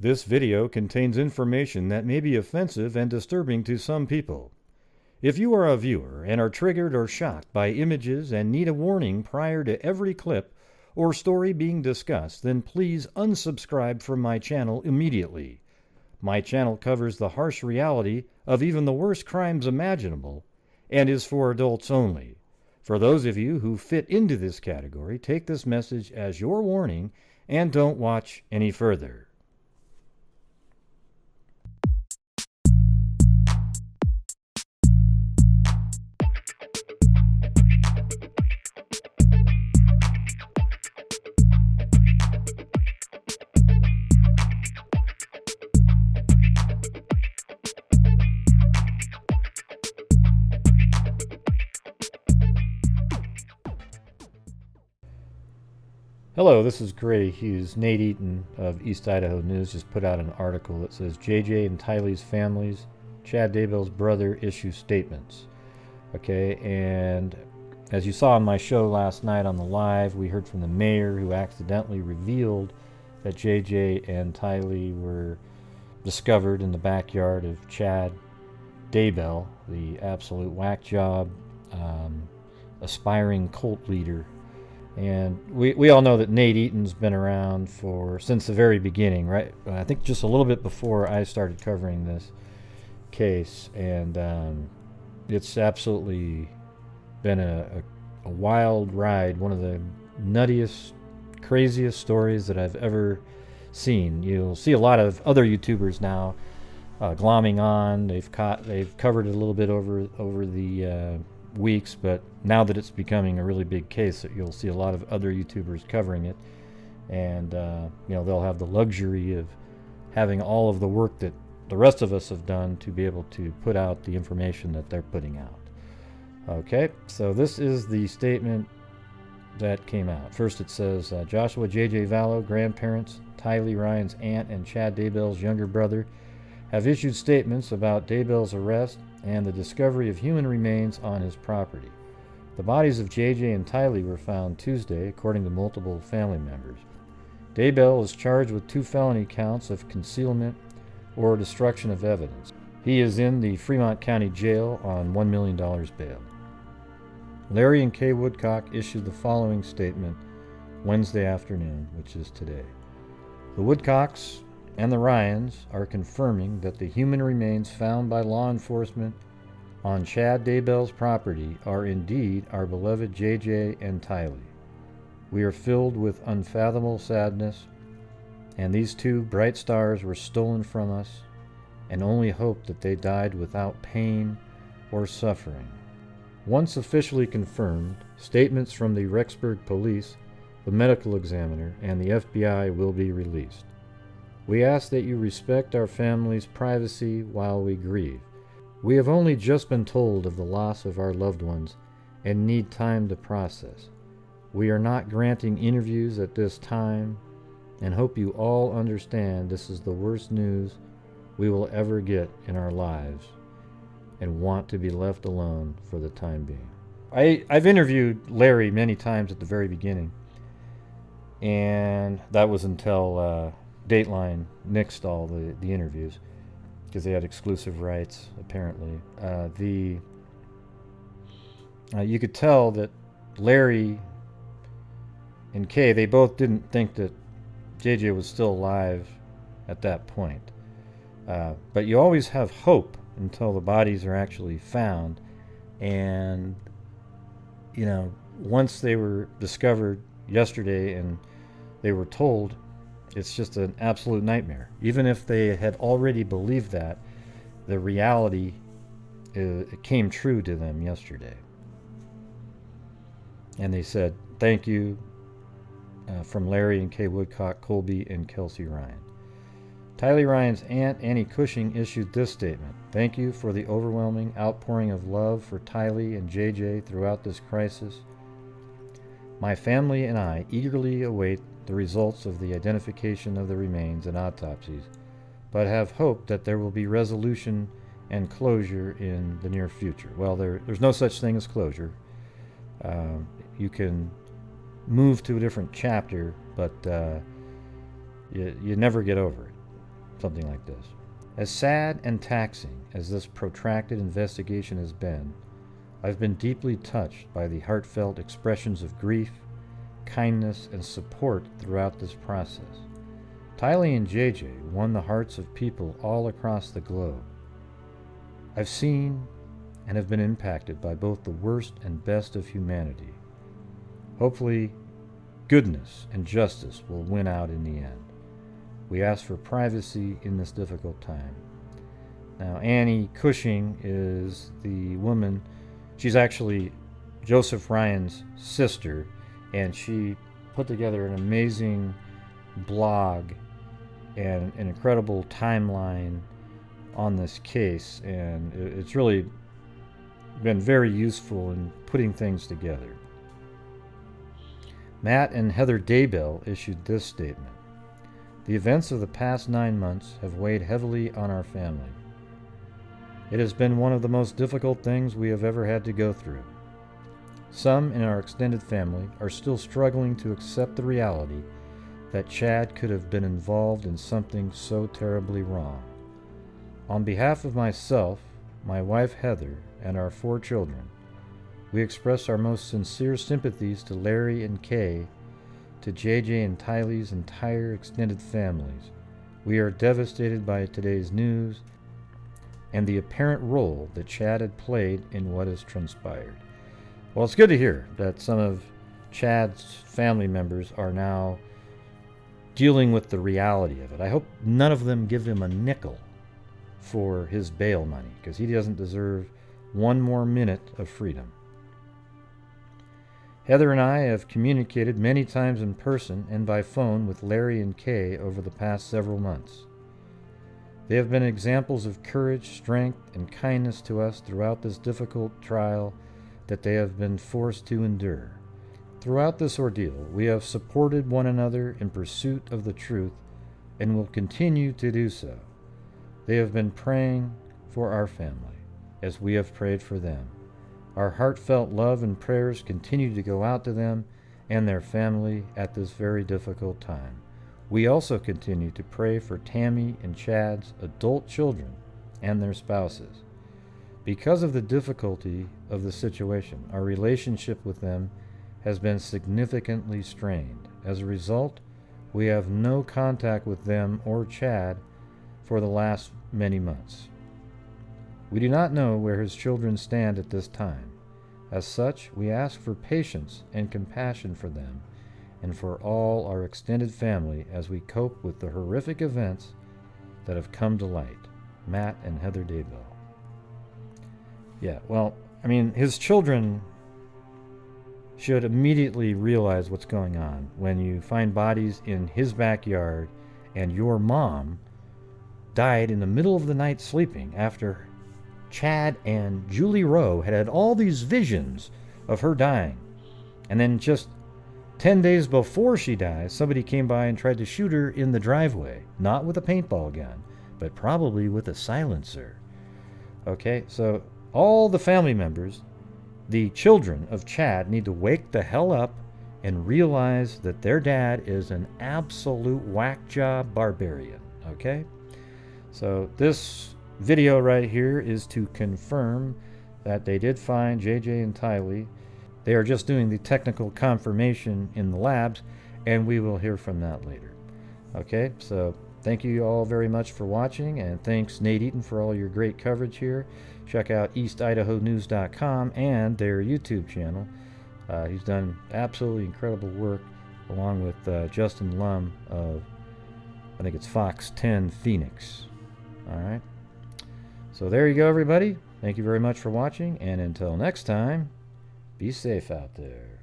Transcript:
This video contains information that may be offensive and disturbing to some people. If you are a viewer and are triggered or shocked by images and need a warning prior to every clip or story being discussed, then please unsubscribe from my channel immediately. My channel covers the harsh reality of even the worst crimes imaginable and is for adults only. For those of you who fit into this category, take this message as your warning and don't watch any further. Hello, this is Gray Hughes. Nate Eaton of East Idaho News just put out an article that says JJ and Tylee's families, Chad Daybell's brother, issue statements. Okay, and as you saw on my show last night on the live, we heard from the mayor who accidentally revealed that JJ and Tylee were discovered in the backyard of Chad Daybell, the absolute whack job, aspiring cult leader. And we all know that Nate Eaton's been around since the very beginning, right? I think just a little bit before I started covering this case, and it's absolutely been a wild ride, one of the nuttiest, craziest stories that I've ever seen. You'll see a lot of other YouTubers now glomming on. They've covered it a little bit over the weeks, but now that it's becoming a really big case, you'll see a lot of other YouTubers covering it, and they'll have the luxury of having all of the work that the rest of us have done to be able to put out the information that they're putting out. Okay, so this is the statement that came out. First it says, Joshua J.J. Vallow, grandparents, Tylee Ryan's aunt, and Chad Daybell's younger brother have issued statements about Daybell's arrest and the discovery of human remains on his property. The bodies of JJ and Tylee were found Tuesday, according to multiple family members. Daybell is charged with 2 felony counts of concealment or destruction of evidence. He is in the Fremont County Jail on $1 million bail. Larry and Kay Woodcock issued the following statement Wednesday afternoon, which is today. The Woodcocks and the Ryans are confirming that the human remains found by law enforcement on Chad Daybell's property are indeed our beloved JJ and Tylee. We are filled with unfathomable sadness, and these 2 bright stars were stolen from us, and only hope that they died without pain or suffering. Once officially confirmed, statements from the Rexburg police, the medical examiner, and the FBI will be released. We ask that you respect our family's privacy while we grieve. We have only just been told of the loss of our loved ones and need time to process. We are not granting interviews at this time and hope you all understand this is the worst news we will ever get in our lives and want to be left alone for the time being. I've interviewed Larry many times at the very beginning, and that was until Dateline nixed all the interviews because they had exclusive rights, apparently. You could tell that Larry and Kay, they both didn't think that JJ was still alive at that point. But you always have hope until the bodies are actually found. And, once they were discovered yesterday and they were told, it's just an absolute nightmare. Even if they had already believed that, the reality it came true to them yesterday. And they said, thank you from Larry and Kay Woodcock, Colby, and Kelsey Ryan. Tylee Ryan's aunt, Annie Cushing, issued this statement. Thank you for the overwhelming outpouring of love for Tylee and JJ throughout this crisis. My family and I eagerly await the results of the identification of the remains and autopsies, but have hope that there will be resolution and closure in the near future. Well, there's no such thing as closure. You can move to a different chapter, but you never get over it. something like this. As sad and taxing as this protracted investigation has been, I've been deeply touched by the heartfelt expressions of grief, kindness, and support throughout this process. Tylee and JJ won the hearts of people all across the globe. I've seen and have been impacted by both the worst and best of humanity. Hopefully, goodness and justice will win out in the end. We ask for privacy in this difficult time. Now, Annie Cushing is the woman. She's actually Joseph Ryan's sister, and she put together an amazing blog and an incredible timeline on this case, and it's really been very useful in putting things together. Matt and Heather Daybell issued this statement. The events of the past 9 months have weighed heavily on our family. It has been one of the most difficult things we have ever had to go through. Some in our extended family are still struggling to accept the reality that Chad could have been involved in something so terribly wrong. On behalf of myself, my wife Heather, and our 4 children, we express our most sincere sympathies to Larry and Kay, to JJ and Tylee's entire extended families. We are devastated by today's news and the apparent role that Chad had played in what has transpired. Well, it's good to hear that some of Chad's family members are now dealing with the reality of it. I hope none of them give him a nickel for his bail money, because he doesn't deserve one more minute of freedom. Heather and I have communicated many times in person and by phone with Larry and Kay over the past several months. They have been examples of courage, strength, and kindness to us throughout this difficult trial that they have been forced to endure. Throughout this ordeal, we have supported one another in pursuit of the truth and will continue to do so. They have been praying for our family, as we have prayed for them. Our heartfelt love and prayers continue to go out to them and their family at this very difficult time. We also continue to pray for Tammy and Chad's adult children and their spouses. Because of the difficulty of the situation, our relationship with them has been significantly strained. As a result, we have no contact with them or Chad for the last many months. We do not know where his children stand at this time. As such, we ask for patience and compassion for them and for all our extended family as we cope with the horrific events that have come to light. Matt and Heather Daybell. Yeah, well, I mean, his children should immediately realize what's going on when you find bodies in his backyard and your mom died in the middle of the night sleeping after Chad and Julie Rowe had all these visions of her dying. And then just 10 days before she dies, somebody came by and tried to shoot her in the driveway. Not with a paintball gun, but probably with a silencer. Okay, so all the family members, the children of Chad, need to wake the hell up and realize that their dad is an absolute whack job barbarian. Okay? So this video right here is to confirm that they did find JJ and Tylee. They are just doing the technical confirmation in the labs, and we will hear from that later. Okay, so thank you all very much for watching, and thanks Nate Eaton for all your great coverage here. Check out EastIdahoNews.com and their YouTube channel. He's done absolutely incredible work, along with Justin Lum of, I think it's Fox 10 Phoenix. All right. So there you go, everybody. Thank you very much for watching, and until next time, be safe out there.